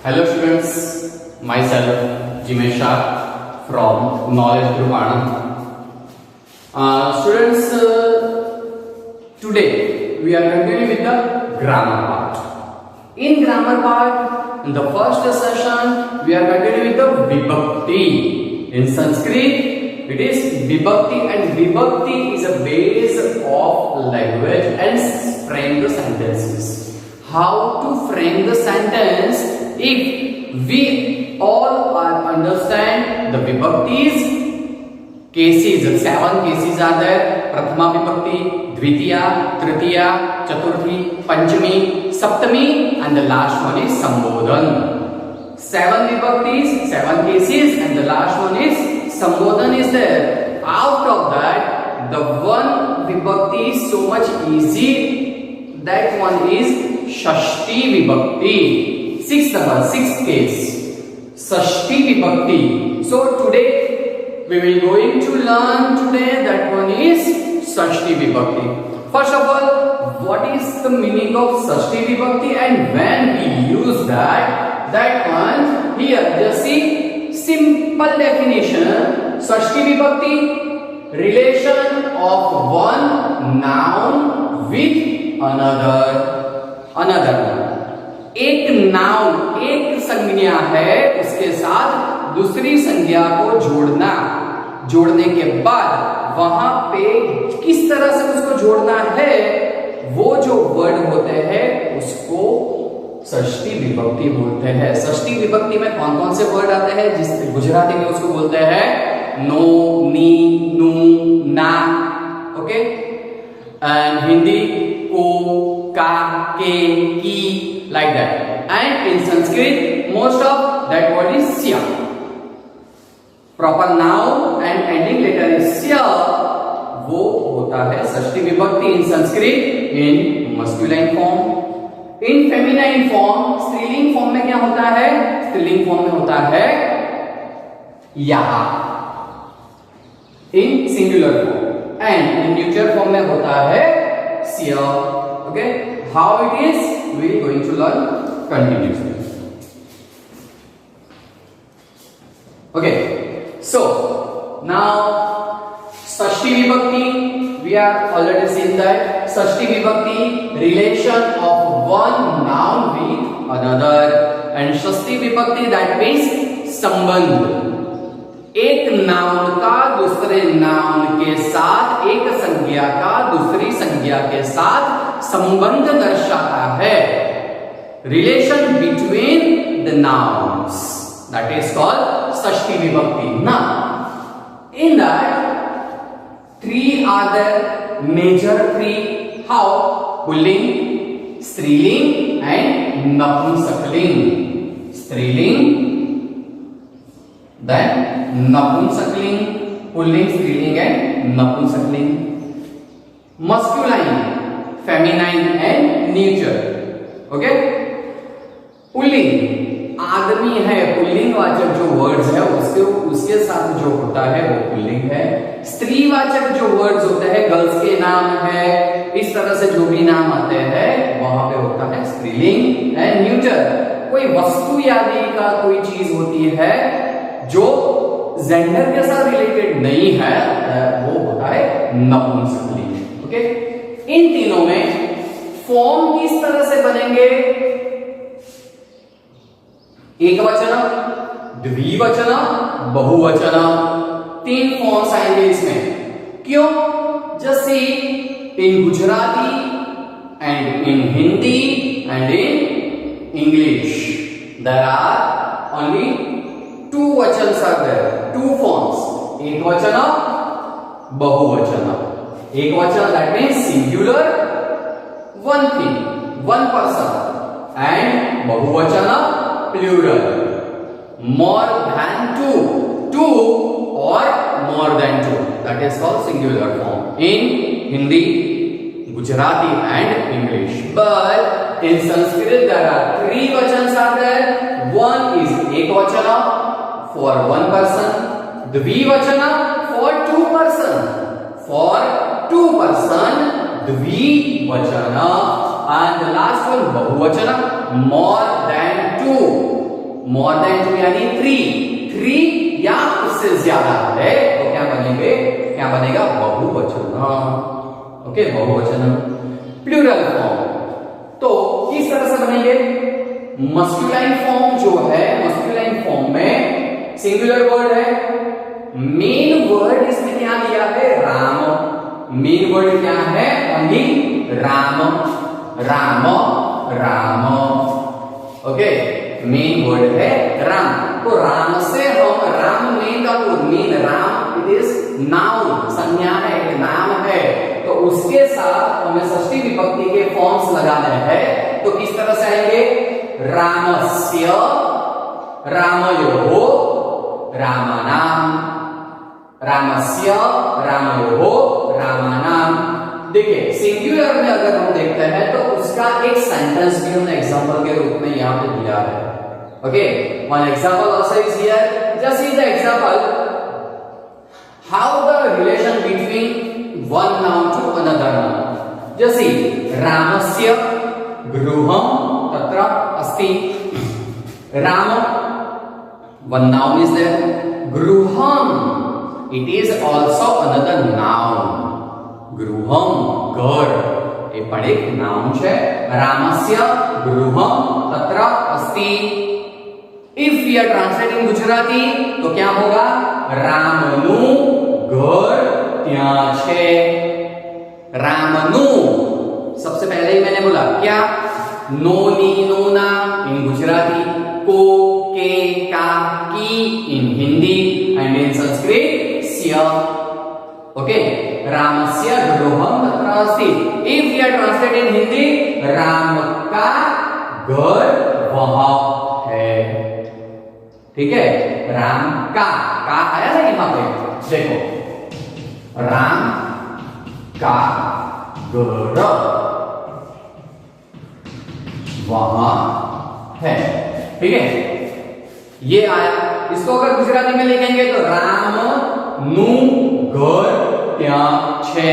Hello students, myself Jimesh Shah from Knowledge Group Anand. Students, today we are continuing with the grammar part. In grammar part, in the first session, we are continuing with the Vibhakti. In Sanskrit, it is Vibhakti, and Vibhakti is a base of language and frame the sentences. How to frame the sentence? If we all understand the Vibhaktis, cases, 7 cases are there. Prathama Vibhakti, Dvitiya, Tritiya, Chaturthi, Panchami, Saptami, and the last one is Sambodhan. 7 Vibhaktis, 7 cases, and the last one is Sambodhan is there. Out of that, the one Vibhakti is so much easy. That one is Shashti Vibhakti. 6th case, Shashti Vibhakti. So today we will going to learn today that one is Shashti Vibhakti. First of all, what is the meaning of Shashti Vibhakti and when we use that one here? Just see simple definition. Shashti Vibhakti, relation of one noun with another. एक noun, एक संज्ञा है, उसके साथ दूसरी संज्ञा को जोड़ने के बाद वहां पे किस तरह से उसको जोड़ना है, वो जो वर्ड होते हैं उसको षष्ठी विभक्ति बोलते हैं. षष्ठी विभक्ति में कौन कौन से वर्ड आते हैं? जिस गुजराती में उसको बोलते हैं नो, नी, नू, ना. ओके. एंड हिंदी को, का, के, की, like that. And in Sanskrit, most of that word is sya. Proper noun and ending letter is sya. वो होता है षष्ठी विभक्ति in Sanskrit in masculine form. In feminine form, स्त्रीलिंग फॉर्म में क्या होता है? स्त्रीलिंग फॉर्म में होता है या. In singular form and in neuter form में होता है sya. Okay. How it is? We are going to learn continuously. Okay, so now Shashti Vibhakti, we are already seen that Shashti Vibhakti, relation of one noun with another, and Shashti Vibhakti, that means संबंध. एक noun का दूसरे noun के साथ, एक संज्ञा का दूसरी संज्ञा के साथ संबंध दर्शाता है. Relation between the nouns, that is called Shashthi vibhakti. Now in that 3 are the major 3. How? Pulling, striling and napunsakling. Striling, then napunsakling, pulling, striling and napunsakling. Masculine, feminine and neutral. Okay. पुल्लिंग आदमी है, पुल्लिंग वाचक जो वर्ड्स है उसके साथ जो होता है वो पुल्लिंग है. स्त्रीवाचक जो वर्ड्स होते हैं, गर्ल्स के नाम है, इस तरह से जो भी नाम आते हैं वहां पे होता है स्त्रीलिंग. एंड न्यूट्रल, कोई वस्तु आदि का कोई चीज होती है जो जेंडर के साथ रिलेटेड नहीं है, वो होता है नपुंसकलिंग. ओके. इन तीनों में फॉर्म किस तरह से बनेंगे? एकवचन, द्विवचन, बहुवचन. 3 फॉर्म्स आएंगे इसमें. क्यों? जैसे in Gujarati and in Hindi and in English there are only 2 vachan are there, 2 forms. एकवचन, बहुवचन. एकवचन, that means singular, one thing, one person, and bahuvachana, plural, more than 2 or more than 2, that is called singular form in Hindi, Gujarati and English. But in Sanskrit there are 3 vachans are there. One is ekvachana for 1 person, dvivachana for 2 person. For 2 person, dvivachana, and the last one bahuvachana, more than 2. More than 2 यानी 3 या उससे ज्यादा है तो क्या बनेगा बहुवचन। Okay, बहुवचन। प्लूरल फॉर्म तो किस तरह से बनेंगे? मस्कुलाइन फॉर्म जो है, मस्कुलाइन फॉर्म में सिंगुलर वर्ड है, मेन वर्ड इसमें क्या लिया है? राम। मेन वर्ड क्या है? Only Ram, Ram, Ram. Okay, main word है राम। तो राम से हम राम मेन का main Ram it is noun, संज्ञा है, एक नाम है, तो उसके साथ हमें षष्ठी विभक्ति के फॉर्म्स लगाने हैं। तो किस तरह से आएंगे? रामस्य, रामयोः, रामानाम, रामस्य, रामयोः, रामानाम। देखिए सिंगुलर में अगर हम देखते हैं तो उसका एक सेंटेंस भी हमने एग्जांपल के रूप में यहां पे दिया है। Okay, one example also is here, just see the example how the relation between one noun to another noun. जैसे रामस्य गृहं तत्र अस्ति, Ram one noun is there, गृहं it is also another noun, गृहं घर ये पण एक नाउन છે। रामस्य गृहं तत्र अस्ति। If we are translating Gujarati तो क्या होगा? रामनु घर ત્યાં છે। रामनु सबसे पहले ही मैंने बोला क्या? नो नी नो ना इन गुजराती, को के का की in Hindi and in Sanskrit स्य। ओके, रामस्य गृहं तत्र अस्ति। If we are translate in Hindi, Ram का घर वहां है। ठीक है, राम का आया ना यहां पे, देखो राम का घर वहां है। ठीक है, ये आया। इसको अगर गुजराती में लिखेंगे तो राम नु घर त्या छे,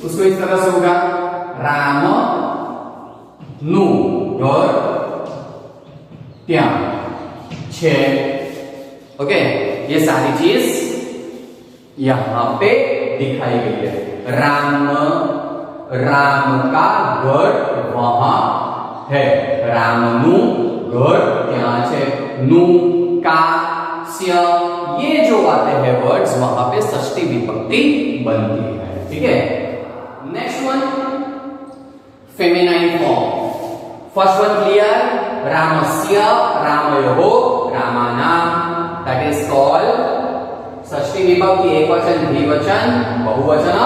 उसको इस तरह से होगा राम नु घर त्या छे। ओके, ये सारी चीज यहां पे दिखाई गई है। राम का घर वहां है, रामनु घर ત્યાં છે, नु का स्य ये जो आते हैं वर्ड्स वहां पे षष्ठी विभक्ति बनती है। ठीक है, next one feminine form. First one clear, रामस्य, रामयोः, रामानाम, दैट इज कॉल्ड षष्ठी विभक्ति, एक वचन, द्विवचन, बहुवचन,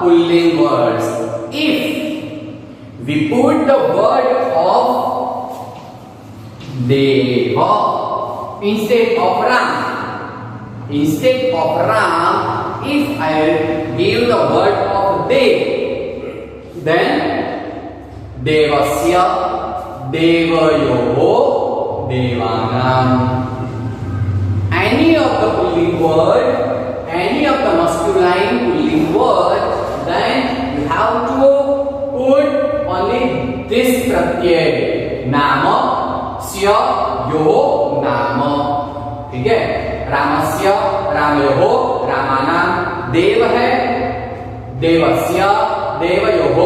पुल्लिंग words. If we put the word of Dev instead of Ram, if I give the word of Dev, then Devasya, Devayoho, Devanam. Any of the pulling word, any of the masculine pulling word, then you have to put only this pratyay, nama, sya, yoho, nama. ठीक है, रामस्य, रामयोः, रामानाम, देव है, देवस्य, देवयोः,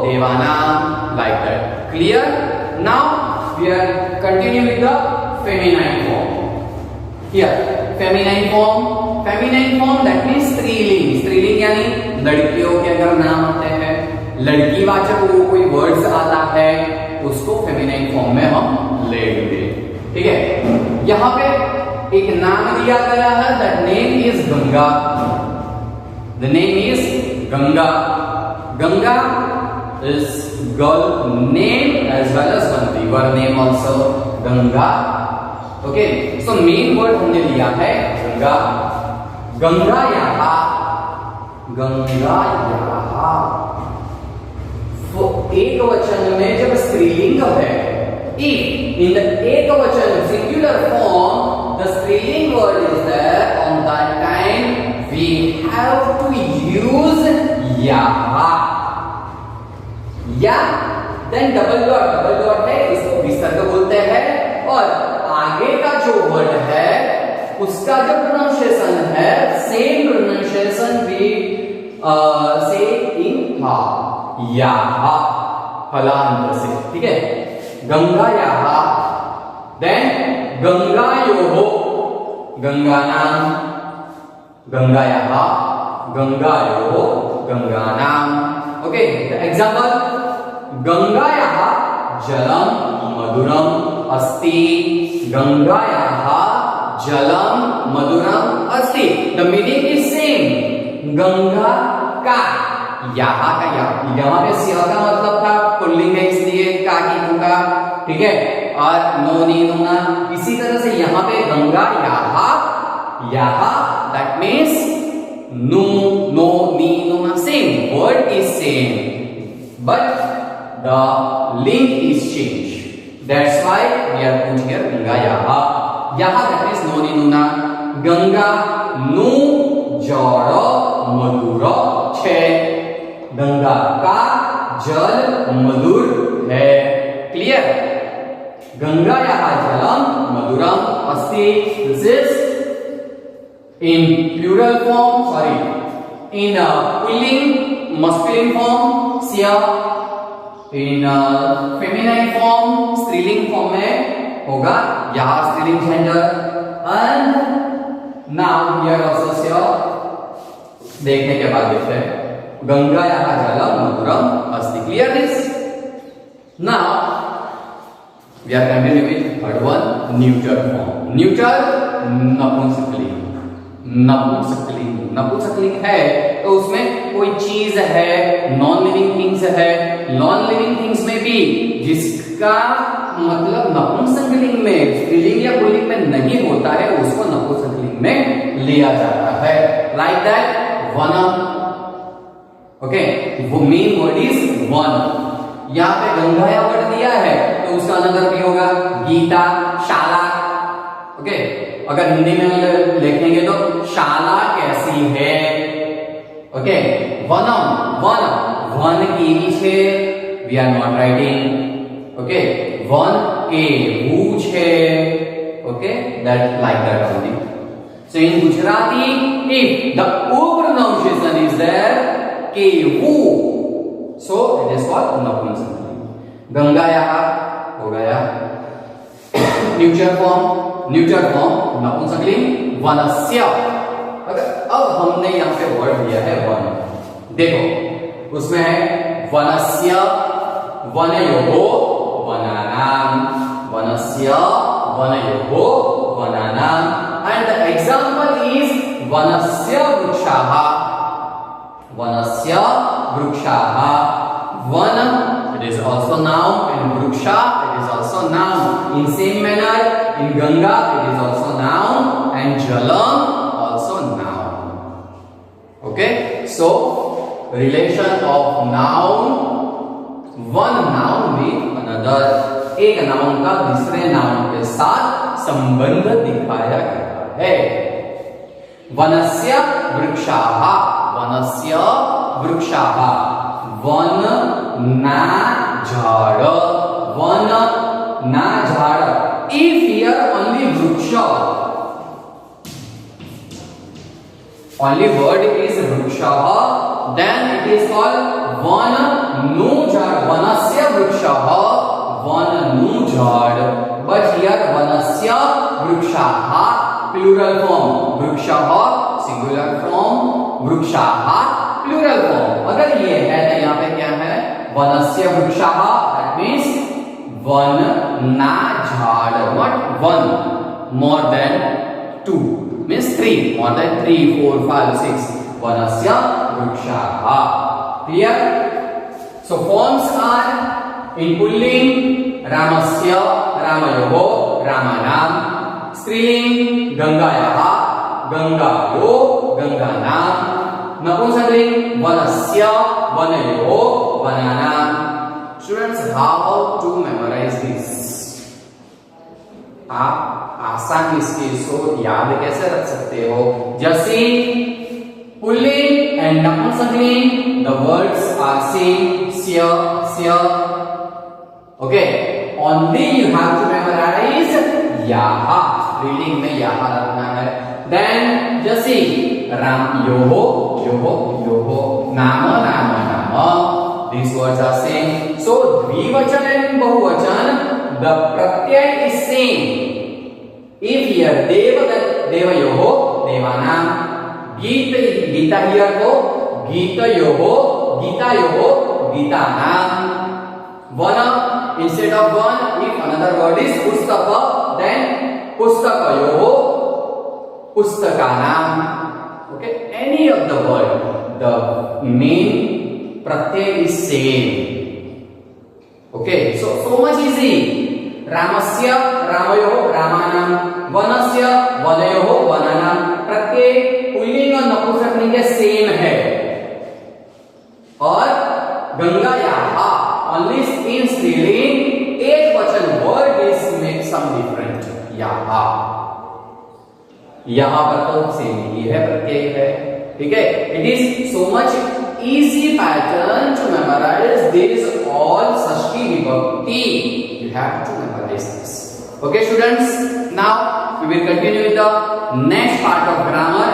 देवानाम, like that. Clear? Now we are continue with the feminine form. Here feminine form that means striling यानी लड़कियों के अगर नाम आते हैं, लड़की वाचक कोई वर्ड्स आता है, उसको फेमिनाइन फॉर्म में हम लेंगे। ठीक है, यहां पे एक नाम दिया गया है, that name is Ganga. The name is Ganga. Ganga is girl name as well as one river name also, Ganga. Okay, so main word हमने लिया है गंगा। गंगा यहाँ एक वचन में जब स्त्रीलिंग है, if in the ekavachan singular form the striling word is there, on that time we have to use yaha, या then डबल डॉट है, इसको विसर्ग बोलते हैं, और आगे का जो वर्ड है उसका जो प्रोनाउंसिएशन है, सेम प्रोनाउंसिएशन वी से इन हा, यहाँ हलांत से, ठीक है। गंगा यहाँ, देन गंगायोः, गंगानाम, गंगा यहाँ, गंगायोः, गंगानाम। ओके, एग्जाम्पल, गंगायाः जलम मधुरम अस्ति, गंगायाः जलम मधुरम अस्ति। The meaning is same. Ganga का, यहाँ का, यहाँ पे सिया का मतलब था पुल्लिंग है इसलिए का की होगा, ठीक है। और नो नी नोना, इसी तरह से यहाँ पे गंगा यहाँ, यहाँ दैट मीन्स नो नो नी नोना, same word is same but the link is change, that's why we are put here Ganga यहाँ, यहाँ दैट मीन्स नो नी नोना। गंगा नु जल मधुर छे, गंगा का जल मधुर है, क्लियर। गंगायाः जलम मधुरम अस्ति, this is in plural form, sorry in पुल्लिंग मस्कुलिन फॉर्म स्या, इन फेमिनाइन फॉर्म स्त्रीलिंग फॉर्म में होगा यहाँ स्त्रीलिंग gender. And now here also स्या, देखने के बाद देखते हैं गंगायाः जलम मधुरम अस्ति, clear this. Now we are continuing with third one, neuter form. neuter नपुंसकलिंग, नपुंसकलिंग, नपुंसकलिंग है तो उसमें कोई चीज है, नॉन लिविंग थिंग्स है, नॉन लिविंग थिंग्स में भी जिसका मतलब नपुंसकलिंग में, स्त्रीलिंग या पुल्लिंग में नहीं होता है उसको नपुंसकलिंग में लिया जाता है। लाइक दैट वनम, ओके, वो मेन वर्ड इज वन। यहाँ पे गंगाया वर्ड दिया है तो उसका अनदर भी होगा गीता, शाला, ओके। अगर हिंदी में लिखेंगे तो शाला कैसी है, ओके। वनम, वन, वन केवी छे, we are not writing, okay. वन के वू छे, okay, that like that only. So in Gujarati if the ओ प्रोनाउंसिएशन इज देयर के वू, so it is called नपुंसकलिंग। गंगायाः हो गया न्यूट्रल फॉर्म नपुंसकलिंग। वनस्य, अगर अब हमने यहाँ पे वर्ड दिया है वन, देखो उसमें है वनस्य, वनयोः वनानाम, वनस्य वनयोः वनानाम। एंड द एग्जांपल इज वनस्य वृक्षाः, वनस्य वृक्षाः। One it is also noun and वृक्षा it is also noun. In same manner in Ganga it is also noun and Jalam also noun. Okay, so relation of noun, one noun with another, एक noun का दूसरे noun के साथ संबंध दिखाया गया है। वनस्य वृक्षाः, वनस्य वृक्षाः, वन ना झाड़, वन ना झाड़। इफ हियर ओनली वृक्ष, ओनली वर्ड इज वृक्षः, देन इट इज कॉल्ड वन नु झाड़, वनस्य वृक्षः, वन नु झाड़। बट हियर वनस्य वृक्षाः प्लूरल फॉर्म, वृक्षः सिंगुलर फॉर्म, वृक्षाः प्लूरल फॉर्म। अगर ये है तो यहाँ पे क्या है वनस्य वृक्षाः, दैट मीन्स वन ना झाड़, not one, more than two means three, more than 3 4 5 6, वनस्य वृक्षाः। Clear? So forms are in pulling रामस्य, रामयोः, रामानाम। स्त्रीलिंग गंगायाः, गंगायोः, गंगानाम। नपुंसकलिंग वनस्य, वनयोः, वनानाम। Students, how to memorize this? आप आसानी से इसको याद कैसे रख सकते हो? जैसे pulling and napunsakling the words are same, स्य, स्य, okay. only you have to memorize yaha. Reading में yaha रखना है. Then just see ram yoho yoho yoho nama nama nama. These words are same. So dvivachan and bahuvachan, the pratyay is same. If here deva devayoho devanam, gita here to gitayoho gitayoho gitanam. One instead of one, if another word is pustaka, then pustakayoho pustakanam. Okay, any of the word, the main pratyay is same. Okay, so much easy. रामस्य रामयोः रामानां, वनस्य वनयोः वनानां. प्रत्येक pulling और नपुंसकलिंग same है. और गंगायाः only in स्त्रीलिंग एक वचन word is make some different. याहा यहाँ पर तो सेम ही है, प्रत्येक है. ठीक है. It is so much easy pattern to memorize this all षष्ठी विभक्ति. You have to memorize this. Okay students, now we will continue with the next part of grammar,